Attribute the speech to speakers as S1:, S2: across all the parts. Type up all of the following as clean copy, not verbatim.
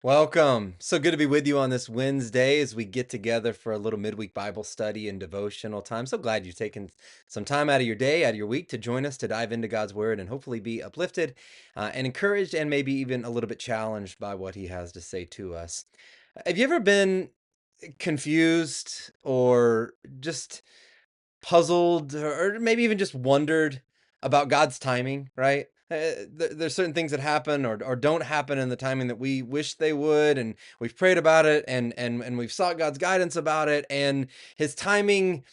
S1: Welcome. So good to be with you on this Wednesday as we get together for a little midweek Bible study and devotional time. So glad you've taken some time out of your day, out of your week to join us to dive into God's Word and hopefully be uplifted and encouraged and maybe even a little bit challenged by what He has to say to us. Have you ever been confused or just puzzled or maybe even just wondered about God's timing, right? There's certain things that happen or don't happen in the timing that we wish they would, and we've prayed about it and we've sought God's guidance about it, and His timing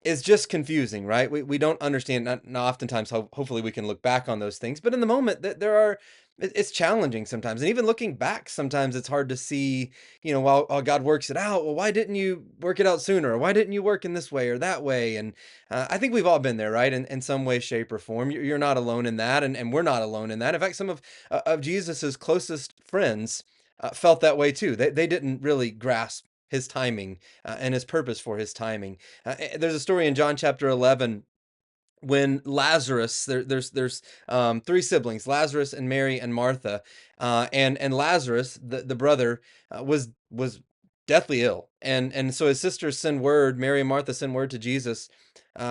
S1: is just confusing, right? We don't understand. Not oftentimes, hopefully, we can look back on those things, but in the moment, there are. It's challenging sometimes, and even looking back, sometimes it's hard to see. While God works it out, well, why didn't you work it out sooner? Or why didn't you work in this way or that way? And I think we've all been there, right? In some way, shape, or form. You're not alone in that, and we're not alone in that. In fact, some of Jesus's closest friends felt that way too. They didn't really grasp his timing and his purpose for his timing. There's a story in John chapter 11 when Lazarus, there's three siblings, Lazarus and Mary and Martha, and Lazarus, the brother, was deathly ill, and so his sisters send word, Mary and Martha send word to Jesus.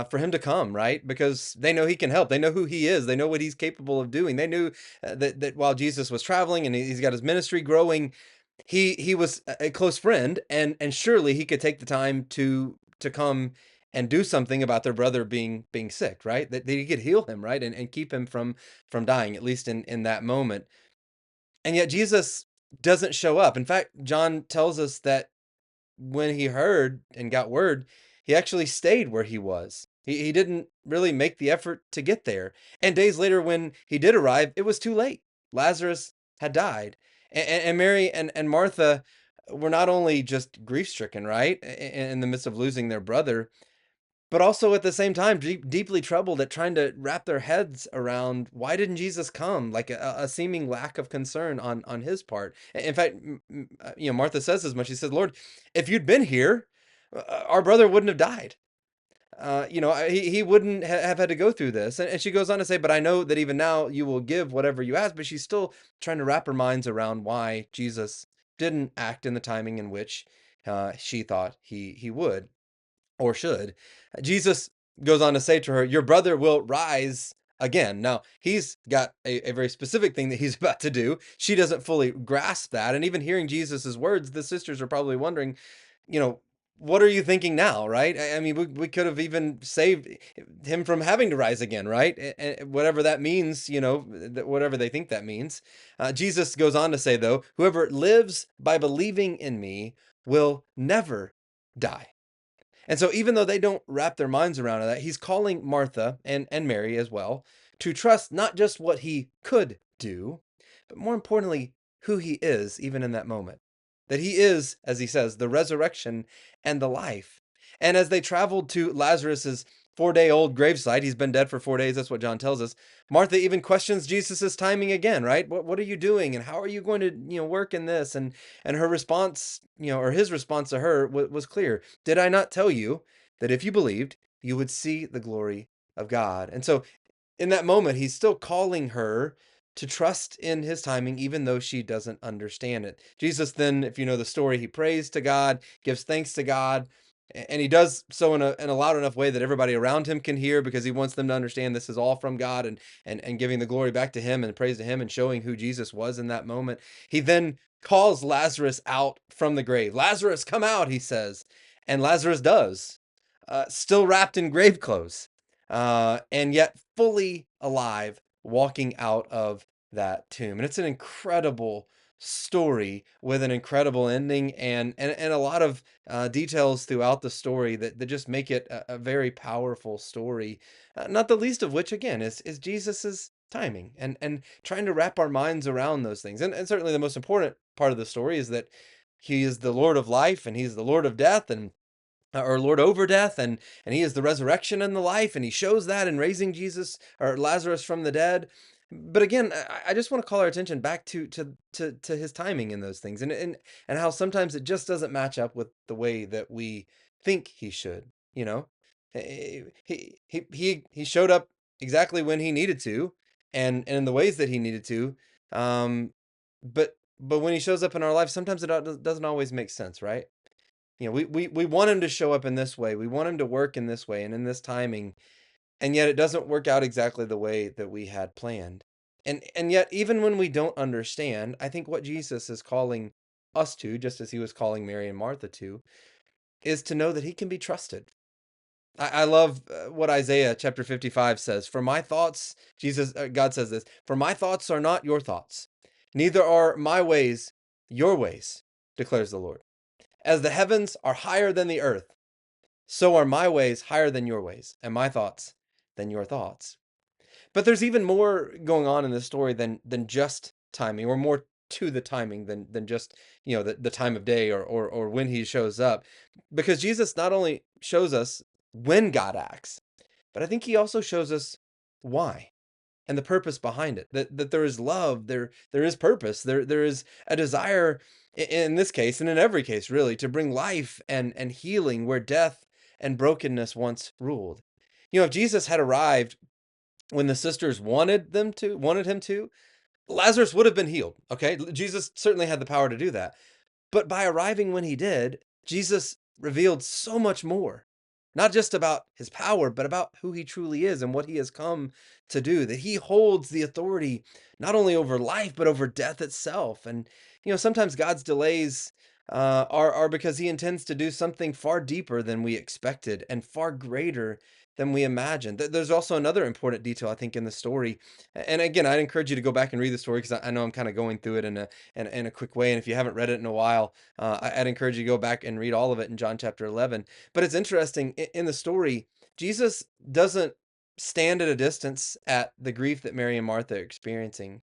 S1: For him to come, right? Because they know he can help. They know who he is. They know what he's capable of doing. They knew that while Jesus was traveling and he's got his ministry growing, he was a close friend, and surely he could take the time to come and do something about their brother being sick, right? That he could heal him, right? And keep him from dying, at least in that moment. And yet Jesus doesn't show up. In fact, John tells us that when he heard and got word, he actually stayed where he was. He didn't really make the effort to get there. And days later, when he did arrive, it was too late. Lazarus had died. And Mary and Martha were not only just grief stricken, right, in the midst of losing their brother, but also at the same time deeply troubled at trying to wrap their heads around why didn't Jesus come, like a seeming lack of concern on his part. In fact, Martha says as much. She says, Lord, if you'd been here, our brother wouldn't have died. He wouldn't have had to go through this. And she goes on to say, but I know that even now you will give whatever you ask. But she's still trying to wrap her minds around why Jesus didn't act in the timing in which she thought he would or should. Jesus goes on to say to her, your brother will rise again. Now, he's got a very specific thing that he's about to do. She doesn't fully grasp that. And even hearing Jesus's words, the sisters are probably wondering, you know, what are you thinking now, right? I mean, we could have even saved him from having to rise again, right? Whatever that means, whatever they think that means. Jesus goes on to say, though, whoever lives by believing in me will never die. And so even though they don't wrap their minds around that, he's calling Martha and Mary as well to trust not just what he could do, but more importantly, who he is even in that moment. That he is, as he says, the resurrection and the life. And as they traveled to Lazarus's 4-day-old gravesite, he's been dead for 4 days, that's what John tells us. Martha even questions Jesus's timing again, right? What are you doing and how are you going to, work in this? And her response, or his response to her was clear. Did I not tell you that if you believed, you would see the glory of God? And so in that moment, he's still calling her to trust in his timing, even though she doesn't understand it. Jesus then, if you know the story, he prays to God, gives thanks to God, and he does so in a loud enough way that everybody around him can hear because he wants them to understand this is all from God and giving the glory back to him and praise to him and showing who Jesus was in that moment. He then calls Lazarus out from the grave. Lazarus, come out, he says. And Lazarus does, still wrapped in grave clothes, and yet fully alive, walking out of that tomb. And it's an incredible story with an incredible ending and a lot of details throughout the story that just make it a very powerful story. Not the least of which, again, is Jesus's timing and trying to wrap our minds around those things. And certainly the most important part of the story is that he is the Lord of life and he's the Lord of death and or Lord over death, and he is the resurrection and the life, and he shows that in raising Jesus or Lazarus from the dead. But again, I just want to call our attention back to his timing in those things, and how sometimes it just doesn't match up with the way that we think he should. He showed up exactly when he needed to, and in the ways that he needed to. Um, but But when he shows up in our life, sometimes it doesn't always make sense, right? We want him to show up in this way. We want him to work in this way and in this timing, and yet it doesn't work out exactly the way that we had planned. And yet even when we don't understand, I think what Jesus is calling us to, just as he was calling Mary and Martha to, is to know that he can be trusted. I love what Isaiah chapter 55 says. For my thoughts, God says this, for my thoughts are not your thoughts, neither are my ways your ways, declares the Lord. As the heavens are higher than the earth, so are my ways higher than your ways, and my thoughts than your thoughts. But there's even more going on in this story than just timing, or more to the timing than just the time of day or when he shows up. Because Jesus not only shows us when God acts, but I think he also shows us why and the purpose behind it. That there is love, there is purpose, there is a desire in this case, and in every case really, to bring life and healing where death and brokenness once ruled. If Jesus had arrived when the sisters wanted him to, Lazarus would have been healed. Okay, Jesus certainly had the power to do that. But by arriving when he did, Jesus revealed so much more, not just about his power, but about who he truly is and what he has come to do, that he holds the authority not only over life, but over death itself. And, sometimes God's delays are because he intends to do something far deeper than we expected and far greater than we imagined. There's also another important detail, I think, in the story. And again, I'd encourage you to go back and read the story because I know I'm kind of going through it in a quick way. And if you haven't read it in a while, I'd encourage you to go back and read all of it in John chapter 11. But it's interesting in the story, Jesus doesn't stand at a distance at the grief that Mary and Martha are experiencing.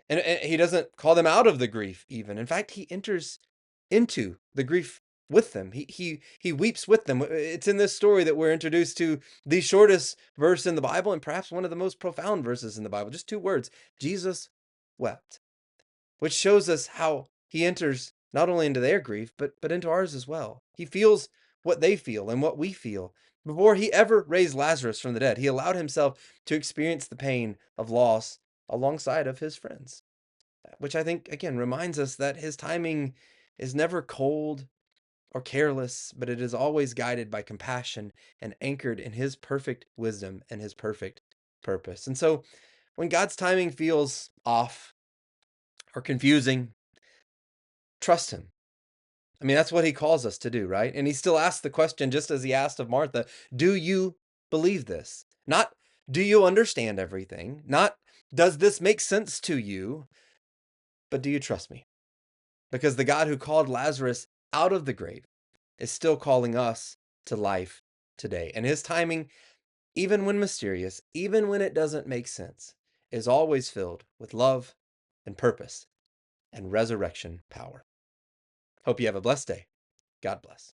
S1: And he doesn't call them out of the grief even. In fact, he enters into the grief with them. He weeps with them. It's in this story that we're introduced to the shortest verse in the Bible and perhaps one of the most profound verses in the Bible. Just two words. Jesus wept, which shows us how he enters not only into their grief, but into ours as well. He feels what they feel and what we feel. Before he ever raised Lazarus from the dead, he allowed himself to experience the pain of loss alongside of his friends, which I think, again, reminds us that his timing is never cold or careless, but it is always guided by compassion and anchored in his perfect wisdom and his perfect purpose. And so when God's timing feels off or confusing, trust him. I mean, that's what he calls us to do, right? And he still asks the question, just as he asked of Martha, do you believe this? Not, do you understand everything? Not, does this make sense to you? But do you trust me? Because the God who called Lazarus out of the grave is still calling us to life today. And his timing, even when mysterious, even when it doesn't make sense, is always filled with love and purpose and resurrection power. Hope you have a blessed day. God bless.